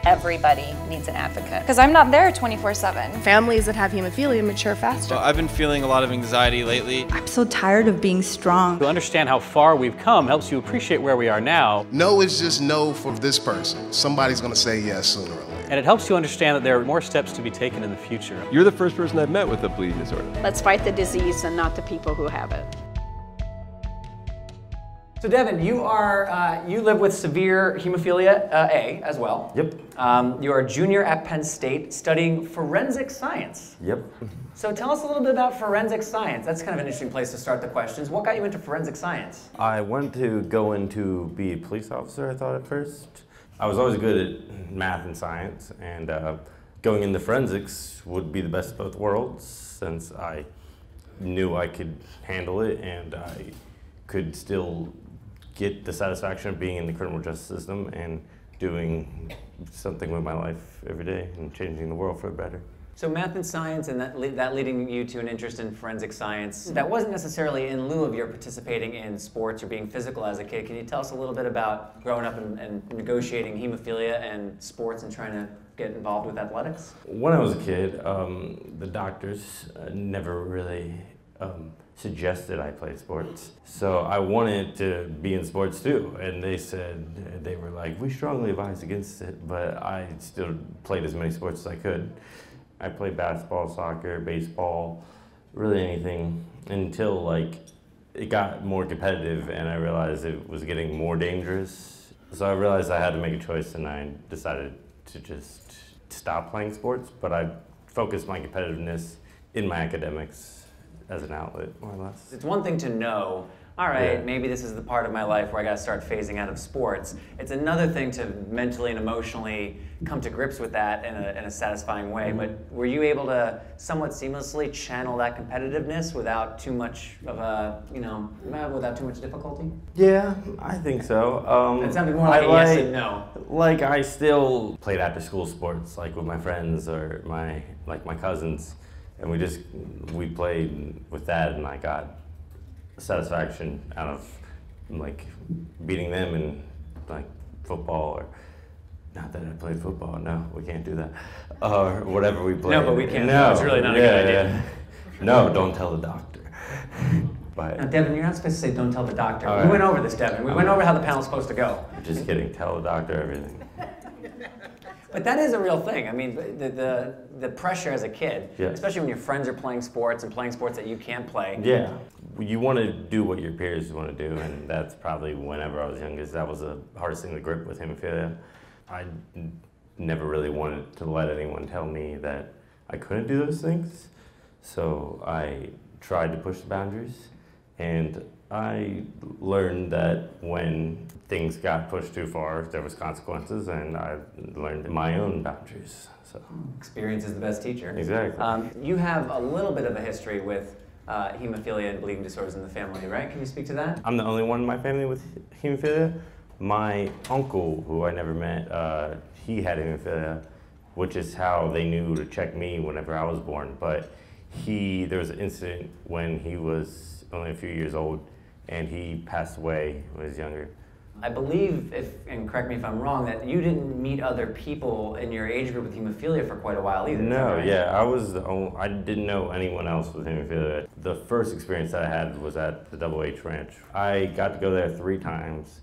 Everybody needs an advocate. Because I'm not there 24/7. Families that have hemophilia mature faster. Well, I've been feeling a lot of anxiety lately. I'm so tired of being strong. To understand how far we've come helps you appreciate where we are now. No is just no for this person. Somebody's going to say yes sooner or later. And it helps you understand that there are more steps to be taken in the future. You're the first person I've met with a bleeding disorder. Let's fight the disease and not the people who have it. So Devin, you live with severe hemophilia A as well. Yep. You are a junior at Penn State studying forensic science. Yep. So tell us a little bit about forensic science. That's kind of an interesting place to start the questions. What got you into forensic science? I wanted to go into be a police officer, I thought at first. I was always good at math and science, and going into forensics would be the best of both worlds since I knew I could handle it and I could still get the satisfaction of being in the criminal justice system and doing something with my life every day and changing the world for the better. So math and science and that leading you to an interest in forensic science, that wasn't necessarily in lieu of your participating in sports or being physical as a kid. Can you tell us a little bit about growing up and negotiating hemophilia and sports and trying to get involved with athletics? When I was a kid, the doctors never really suggested I play sports. So I wanted to be in sports too. And they were like, we strongly advise against it, but I still played as many sports as I could. I played basketball, soccer, baseball, really anything until like it got more competitive and I realized it was getting more dangerous. So I realized I had to make a choice and I decided to just stop playing sports, but I focused my competitiveness in my academics as an outlet, more or less. It's one thing to know, all right, maybe this is the part of my life where I gotta start phasing out of sports. It's another thing to mentally and emotionally come to grips with that in a satisfying way. But were you able to somewhat seamlessly channel that competitiveness without too much of a, without too much difficulty? Yeah, I think so. It sounded more like a yes and no. Like I still played after school sports, like with my friends or my cousins. And we played with that and I got satisfaction out of like beating them in like football or not that I played football, no, we can't do that. Or whatever we played. No, but we can't. No, it's really not a good idea. Yeah. No, don't tell the doctor. But now, Devin, you're not supposed to say don't tell the doctor. We went over this, Devin. We went over how the panel's supposed to go. Just kidding, tell the doctor everything. But that is a real thing. I mean, the pressure as a kid, especially when your friends are playing sports and playing sports that you can't play. Yeah, you want to do what your peers want to do, and that's probably whenever I was youngest. That was the hardest thing to grip with hemophilia. I never really wanted to let anyone tell me that I couldn't do those things, so I tried to push the boundaries, and I learned that when things got pushed too far, there was consequences, and I learned my own boundaries. So experience is the best teacher. Exactly. You have a little bit of a history with hemophilia and bleeding disorders in the family, right? Can you speak to that? I'm the only one in my family with hemophilia. My uncle, who I never met, he had hemophilia, which is how they knew to check me whenever I was born. But there was an incident when he was only a few years old, and he passed away when he was younger. I believe, and correct me if I'm wrong, that you didn't meet other people in your age group with hemophilia for quite a while either. No, right? yeah, I didn't know anyone else with hemophilia. The first experience that I had was at the H Ranch. I got to go there 3 times.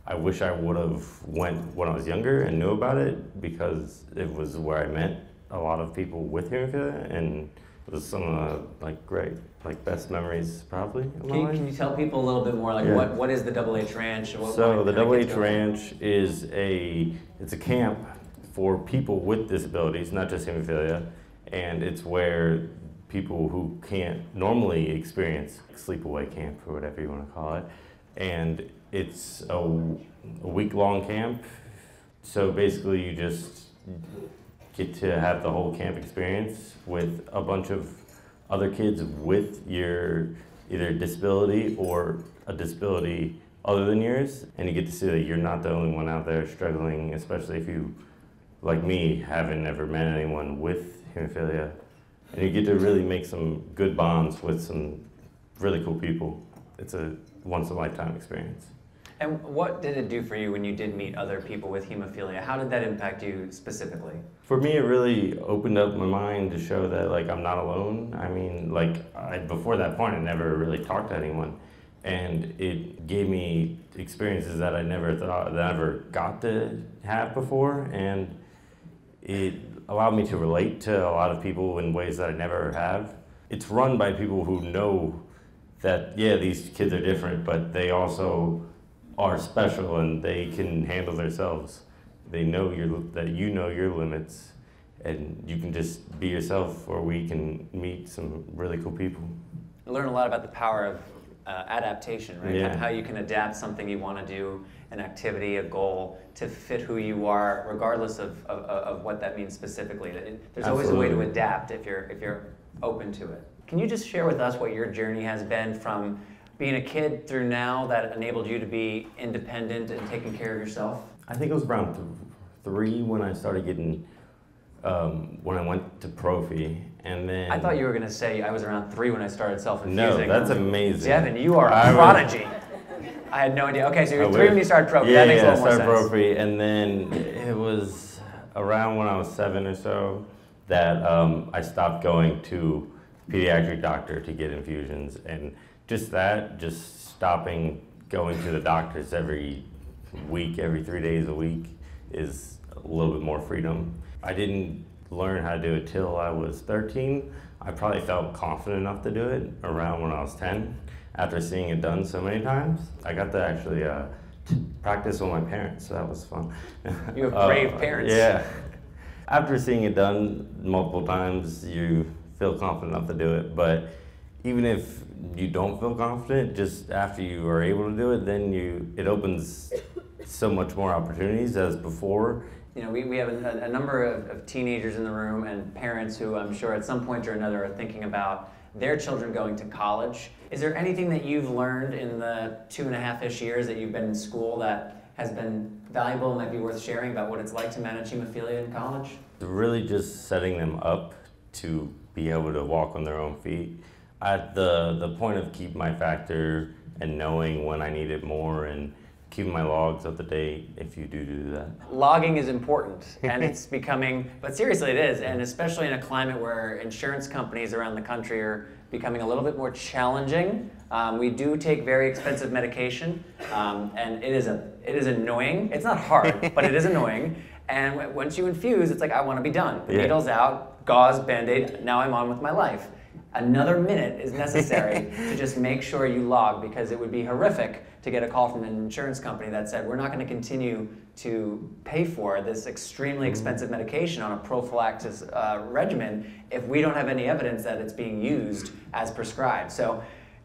I wish I would have went when I was younger and knew about it because it was where I met a lot of people with hemophilia and it was some of the best memories probably of my life. Can you tell people a little bit more what is the H Ranch? So the H Ranch is it's a camp for people with disabilities, not just hemophilia, and it's where people who can't normally experience sleepaway camp or whatever you want to call it, and it's a week-long camp. So basically you just get to have the whole camp experience with a bunch of other kids with your either disability or a disability other than yours, and you get to see that you're not the only one out there struggling, especially if you, like me, haven't ever met anyone with hemophilia. And you get to really make some good bonds with some really cool people. It's a once-in-a-lifetime experience. And what did it do for you when you did meet other people with hemophilia? How did that impact you specifically? For me, it really opened up my mind to show that like I'm not alone. I mean, before that point, I never really talked to anyone, and it gave me experiences that I never got to have before, and it allowed me to relate to a lot of people in ways that I never have. It's run by people who know that, yeah, these kids are different, but they also are special and they can handle themselves. They know that you know your limits, and you can just be yourself, or we can meet some really cool people. I learn a lot about the power of adaptation, right? Yeah. How you can adapt something you want to do, an activity, a goal, to fit who you are, regardless of what that means specifically. There's always a way to adapt if you're open to it. Can you just share with us what your journey has been from being a kid through now that enabled you to be independent and taking care of yourself? I think it was around 3 when I started getting, when I went to Prophy, and then... I thought you were going to say I was around 3 when I started self-infusing. No, that's amazing. Devin, you are a prodigy. I had no idea. Okay, so you're 3 when you started Prophy. Yeah, that makes a little more sense. I started Prophy, and then it was around when I was 7 or so that I stopped going to pediatric doctor to get infusions, and just stopping going to the doctors every week, every 3 days a week, is a little bit more freedom. I didn't learn how to do it till I was 13. I probably felt confident enough to do it around when I was 10. After seeing it done so many times, I got to actually practice with my parents, so that was fun. You have brave parents. Yeah. After seeing it done multiple times, you feel confident enough to do it, but even if you don't feel confident, just after you are able to do it, then it opens so much more opportunities as before. You know, we have a number of teenagers in the room and parents who I'm sure at some point or another are thinking about their children going to college. Is there anything that you've learned in the 2.5-ish years that you've been in school that has been valuable and might be worth sharing about what it's like to manage hemophilia in college? Really just setting them up to be able to walk on their own feet. At the point of keeping my factor and knowing when I need it more, and keeping my logs up to date if you do that. Logging is important, and it's becoming, but seriously it is, and especially in a climate where insurance companies around the country are becoming a little bit more challenging. We do take very expensive medication, and it is annoying. It's not hard, but it is annoying. And once you infuse, it's like, I want to be done. The needle's out, gauze, Band-Aid, now I'm on with my life. Another minute is necessary to just make sure you log, because it would be horrific to get a call from an insurance company that said, we're not going to continue to pay for this extremely expensive medication on a prophylaxis regimen if we don't have any evidence that it's being used as prescribed. So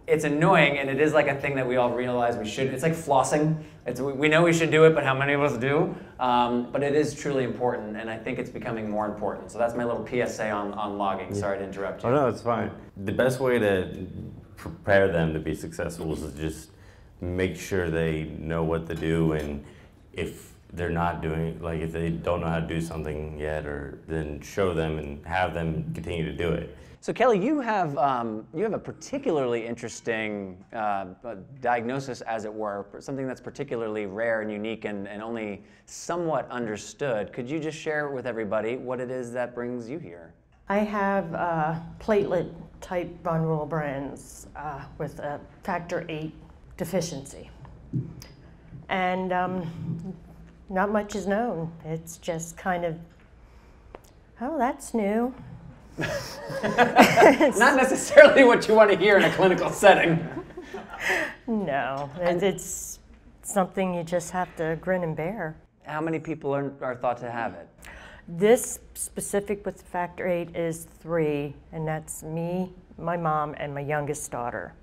it's annoying, and it is like a thing that we all realize we should. It's like flossing. We know we should do it, but how many of us do? But it is truly important, and I think it's becoming more important. So that's my little PSA on logging. Sorry to interrupt you. Oh no, it's fine. The best way to prepare them to be successful is to just make sure they know what to do, and if they're not doing, like if they don't know how to do something yet, or then show them and have them continue to do it. So Kelly, you have a particularly interesting diagnosis, as it were, something that's particularly rare and unique and only somewhat understood. Could you just share with everybody what it is that brings you here? I have platelet-type von Willebrand's with a factor VIII deficiency. And not much is known. It's just kind of, oh, that's new. Not necessarily what you want to hear in a clinical setting. No, it's something you just have to grin and bear. How many people are thought to have it? This specific with factor VIII is 3, and that's me, my mom, and my youngest daughter.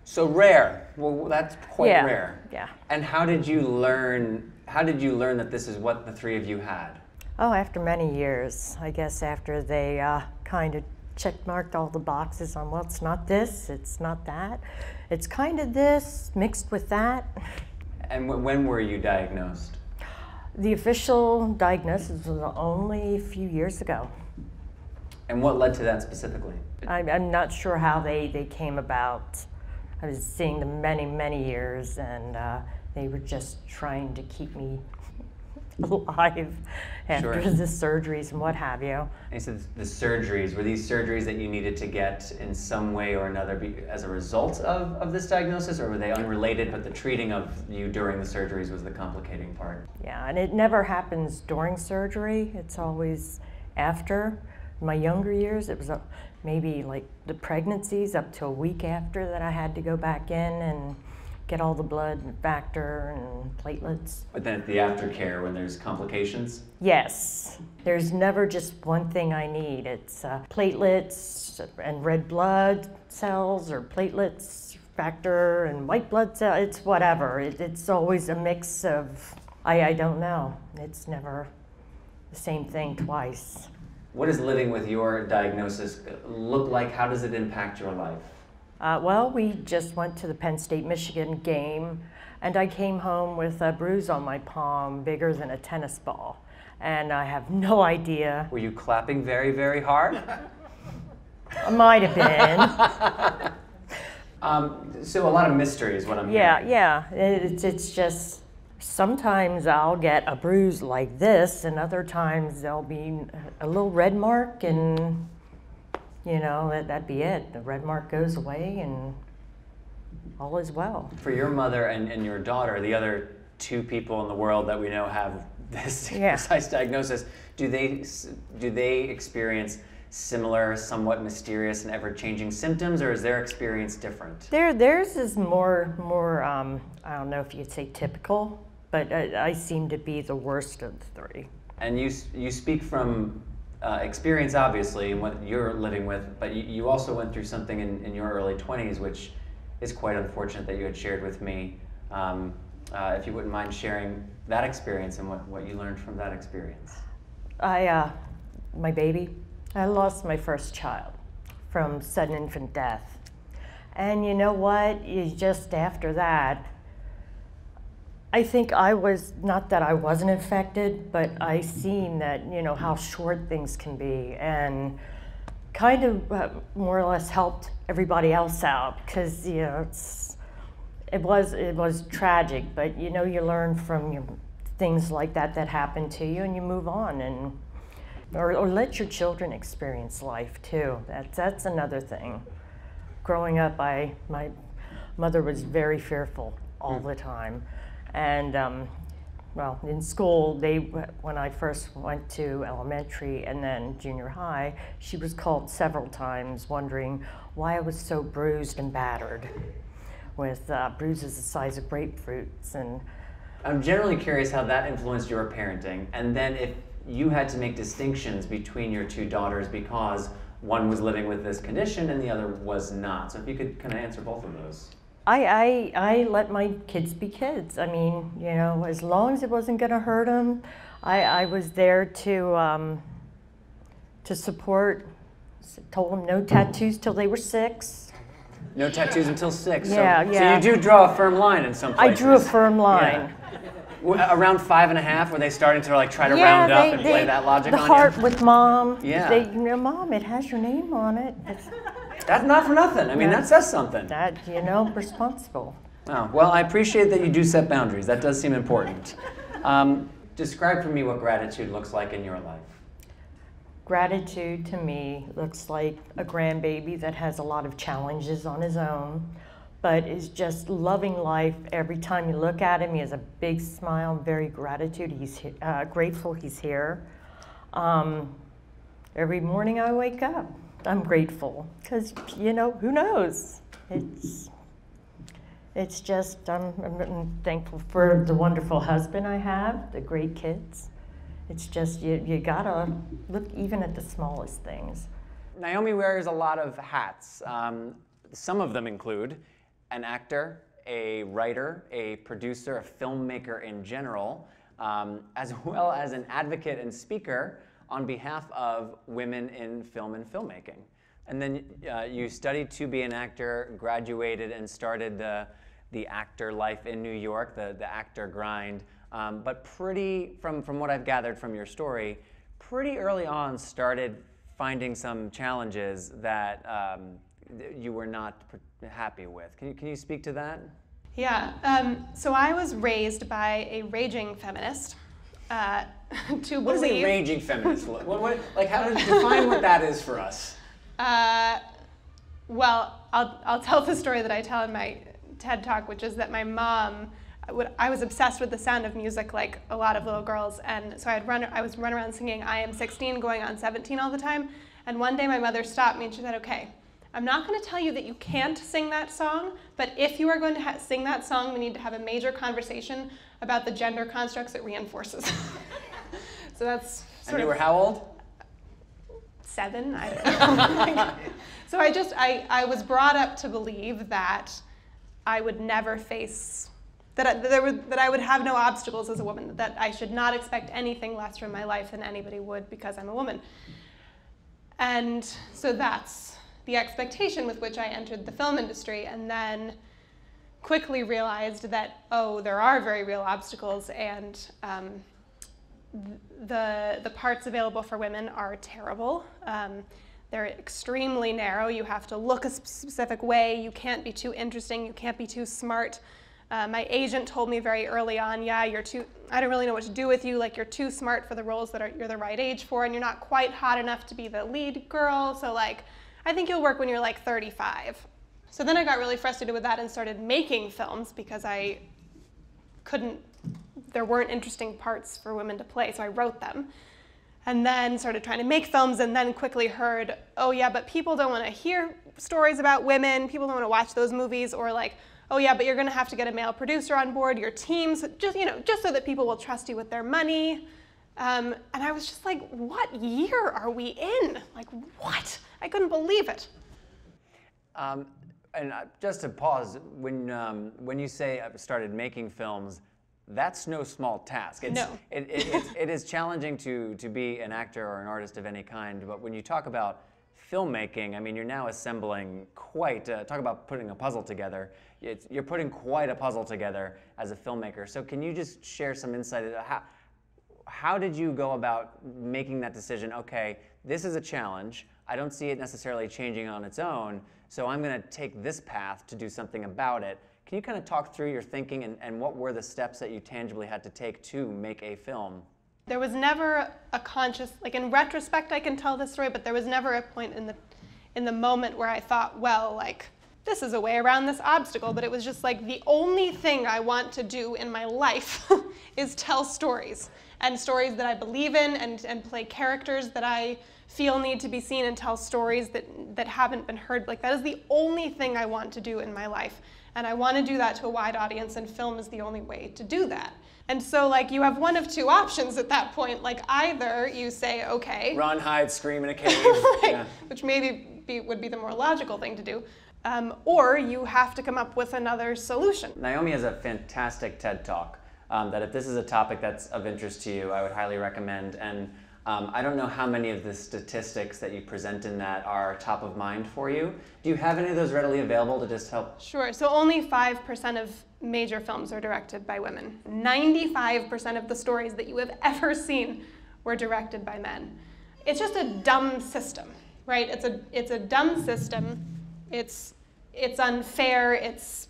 So rare. Well, that's quite rare. Yeah. And how did you learn that this is what the 3 of you had? Oh, after many years. I guess after they kind of check-marked all the boxes on, well, it's not this, it's not that. It's kind of this, mixed with that. And when were you diagnosed? The official diagnosis was only a few years ago. And what led to that specifically? I'm not sure how they came about. I was seeing them many, many years, and They were just trying to keep me alive after the surgeries and what have you. And you said the surgeries, were these surgeries that you needed to get in some way or another as a result of this diagnosis, or were they unrelated, but the treating of you during the surgeries was the complicating part? Yeah, and it never happens during surgery. It's always after. In my younger years, it was maybe like the pregnancies up to a week after that I had to go back in and get all the blood and factor and platelets. But then at the aftercare, when there's complications? Yes. There's never just one thing I need. It's platelets and red blood cells, or platelets, factor, and white blood cells. It's whatever. It's always a mix of, I don't know. It's never the same thing twice. What does living with your diagnosis look like? How does it impact your life? Well, we just went to the Penn State-Michigan game, and I came home with a bruise on my palm bigger than a tennis ball, and I have no idea. Were you clapping very, very hard? Might have been. So a lot of mystery is what I'm hearing. Yeah. It's just, sometimes I'll get a bruise like this, and other times there'll be a little red mark, and you know, that'd be it. The red mark goes away and all is well. For your mother and your daughter, the other two people in the world that we know have this precise diagnosis, do they experience similar, somewhat mysterious and ever-changing symptoms, or is their experience different? Theirs is more I don't know if you'd say typical, but I seem to be the worst of the three. And you speak from experience, obviously, and what you're living with, but you also went through something in your early 20s, which is quite unfortunate that you had shared with me. If you wouldn't mind sharing that experience and what you learned from that experience. My baby, I lost my first child from sudden infant death. And you know what, just after that, I think I was, not that I wasn't infected, but I seen that, you know, how short things can be, and kind of more or less helped everybody else out, because, you know, it was tragic, but, you know, you learn from things like that happen to you, and you move on, and or let your children experience life too. That's another thing. Growing up, my mother was very fearful all the time. And well, in school, when I first went to elementary and then junior high, she was called several times wondering why I was so bruised and battered, with bruises the size of grapefruits. And I'm generally curious how that influenced your parenting, and then if you had to make distinctions between your two daughters because one was living with this condition and the other was not. So if you could kind of answer both of those. I let my kids be kids. I mean, you know, as long as it wasn't going to hurt them, I was there to support. Told them no tattoos till they were 6. No tattoos until 6. Yeah, so you do draw a firm line in some places. I drew a firm line. Yeah. Around 5 and a half, were they starting to like try to round up and play that logic on you? The heart with Mom. Yeah. You know, Mom, it has your name on it. That's not for nothing. I mean, that says something. That, you know, responsible. Oh, well, I appreciate that you do set boundaries. That does seem important. Describe for me what gratitude looks like in your life. Gratitude to me looks like a grandbaby that has a lot of challenges on his own, but is just loving life. Every time you look at him, he has a big smile. I'm very grateful he's here. Every morning I wake up, I'm grateful, because, you know, who knows? It's just, I'm thankful for the wonderful husband I have, the great kids. It's just, you gotta look even at the smallest things. Naomi wears a lot of hats. Some of them include an actor, a writer, a producer, a filmmaker in general, as well as an advocate and speaker on behalf of women in film and filmmaking. And then you studied to be an actor, graduated, and started the actor life in New York, the actor grind. But from what I've gathered from your story, pretty early on started finding some challenges that you were not happy with. Can you speak to that? Yeah, so I was raised by a raging feminist to believe... What is a raging feminist? Like, how to define what that is for us? Well, I'll tell the story that I tell in my TED Talk, which is that my mom, I was obsessed with the sound of music like a lot of little girls, and so I was running around singing I Am 16 going on 17 all the time, and one day my mother stopped me and she said, okay, I'm not going to tell you that you can't sing that song, but if you are going to sing that song, we need to have a major conversation about the gender constructs it reinforces. So that's And you were how old? 7, I don't know. So I was brought up to believe that I would never face, that I would have no obstacles as a woman, that I should not expect anything less from my life than anybody would because I'm a woman. And so that's the expectation with which I entered the film industry, and then quickly realized that, oh, there are very real obstacles, and the parts available for women are terrible. They're extremely narrow. You have to look a specific way. You can't be too interesting. You can't be too smart. My agent told me very early on, yeah, I don't really know what to do with you. Like, you're too smart for the roles that you're the right age for, and you're not quite hot enough to be the lead girl. So like, I think you'll work when you're like 35. So then I got really frustrated with that and started making films because there weren't interesting parts for women to play, so I wrote them. And then started trying to make films, and then quickly heard, oh yeah, but people don't want to hear stories about women, people don't want to watch those movies, or like, oh yeah, but you're going to have to get a male producer on board, your teams, just so that people will trust you with their money. And I was just like, what year are we in? Like, what? I couldn't believe it. And just to pause, when you say I started making films, that's no small task. No. It is challenging to be an actor or an artist of any kind, but when you talk about filmmaking, I mean, you're now assembling talk about putting a puzzle together. You're putting quite a puzzle together as a filmmaker. So can you just share some insight into how did you go about making that decision? Okay, this is a challenge. I don't see it necessarily changing on its own, so I'm going to take this path to do something about it. Can you kind of talk through your thinking and what were the steps that you tangibly had to take to make a film? There was never a conscious, like in retrospect I can tell this story, but there was never a point in the moment where I thought, well, like, this is a way around this obstacle, but it was just like the only thing I want to do in my life is tell stories, and stories that I believe in, and play characters that I feel need to be seen, and tell stories that haven't been heard. Like, that is the only thing I want to do in my life. And I want to do that to a wide audience, and film is the only way to do that. And so, like, you have one of two options at that point. Like, either you say, okay. Run, hide, scream in a cave. Right, yeah. Which maybe would be the more logical thing to do. Or you have to come up with another solution. Naomi has a fantastic TED Talk that if this is a topic that's of interest to you, I would highly recommend. And I don't know how many of the statistics that you present in that are top of mind for you. Do you have any of those readily available to just help? Sure. So only 5% of major films are directed by women. 95% of the stories that you have ever seen were directed by men. It's just a dumb system, right? It's a dumb system. It's unfair. It's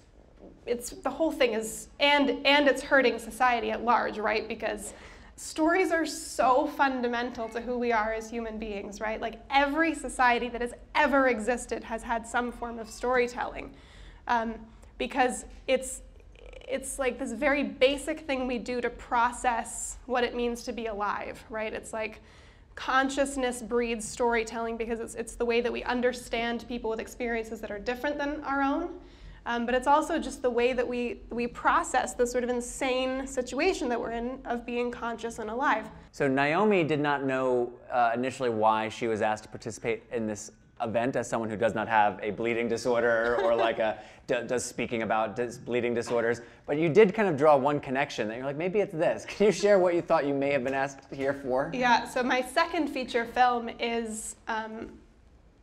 the whole thing is, and it's hurting society at large, right? Because stories are so fundamental to who we are as human beings, right? Like, every society that has ever existed has had some form of storytelling, because it's like this very basic thing we do to process what it means to be alive, right? It's like consciousness breeds storytelling because it's the way that we understand people with experiences that are different than our own. But it's also just the way that we process the sort of insane situation that we're in of being conscious and alive. So Naomi did not know initially why she was asked to participate in this event as someone who does not have a bleeding disorder or like does speaking about bleeding disorders. But you did kind of draw one connection that you're like, maybe it's this. Can you share what you thought you may have been asked here for? Yeah, so my second feature film is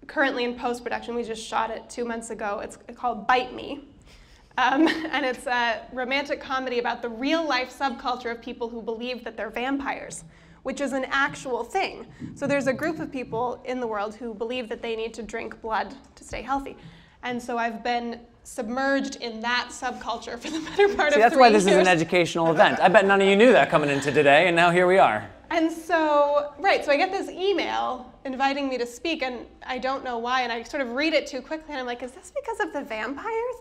currently in post-production. We just shot it 2 months ago. It's called Bite Me. And it's a romantic comedy about the real-life subculture of people who believe that they're vampires, which is an actual thing. So there's a group of people in the world who believe that they need to drink blood to stay healthy. And so I've been submerged in that subculture for the better part of 3 years. That's why this is an educational event. I bet none of you knew that coming into today, and now here we are. And so, right, so I get this email inviting me to speak, and I don't know why, and I sort of read it too quickly, and I'm like, is this because of the vampire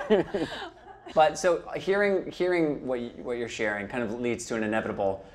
thing? But so hearing what you're sharing kind of leads to an inevitable,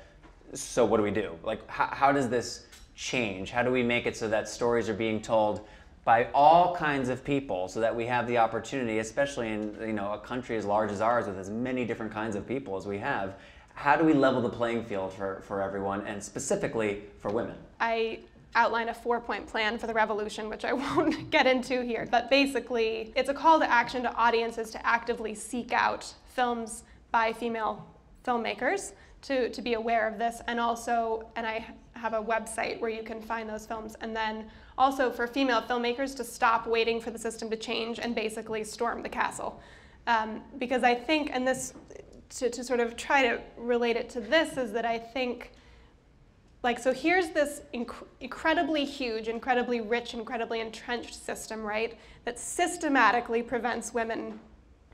so what do we do? Like, how does this change? How do we make it so that stories are being told by all kinds of people, so that we have the opportunity, especially in a country as large as ours with as many different kinds of people as we have, how do we level the playing field for everyone, and specifically for women? I outline a 4-point plan for the revolution, which I won't get into here, but basically it's a call to action to audiences to actively seek out films by female filmmakers, to be aware of this, and I have a website where you can find those films, and then also for female filmmakers to stop waiting for the system to change and basically storm the castle. Because I think, and this, to sort of try to relate it to this, is that I think, so here's this incredibly huge, incredibly rich, incredibly entrenched system, right, that systematically prevents women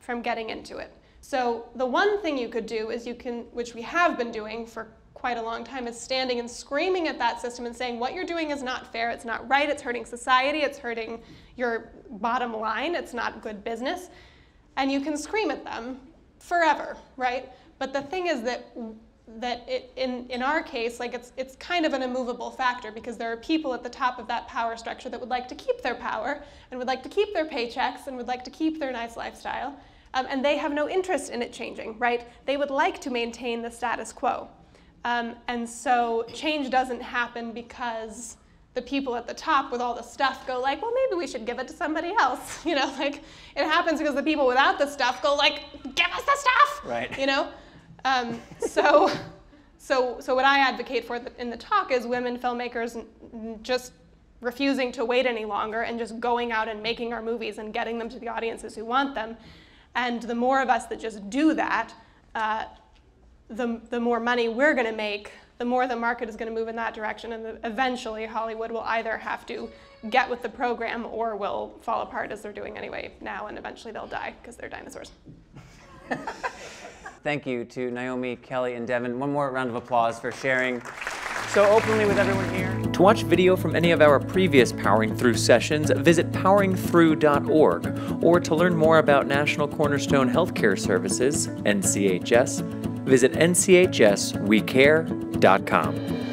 from getting into it. So the one thing you could do is which we have been doing for quite a long time, is standing and screaming at that system and saying, what you're doing is not fair, it's not right, it's hurting society, it's hurting your bottom line, it's not good business. And you can scream at them forever, right? But the thing is that in our case, it's kind of an immovable factor, because there are people at the top of that power structure that would like to keep their power and would like to keep their paychecks and would like to keep their nice lifestyle, and they have no interest in it changing, right? They would like to maintain the status quo. And so change doesn't happen because the people at the top with all the stuff go like, well, maybe we should give it to somebody else. It happens because the people without the stuff go like, give us the stuff, right? So what I advocate for in the talk is women filmmakers just refusing to wait any longer and just going out and making our movies and getting them to the audiences who want them. And the more of us that just do that, the more money we're going to make, the more the market is going to move in that direction, and eventually Hollywood will either have to get with the program or will fall apart, as they're doing anyway now, and eventually they'll die because they're dinosaurs. Thank you to Naomi, Kelly, and Devin. One more round of applause for sharing so openly with everyone here. To watch video from any of our previous Powering Through sessions, visit poweringthrough.org, or to learn more about National Cornerstone Healthcare Services, NCHS, visit nchswecare.com.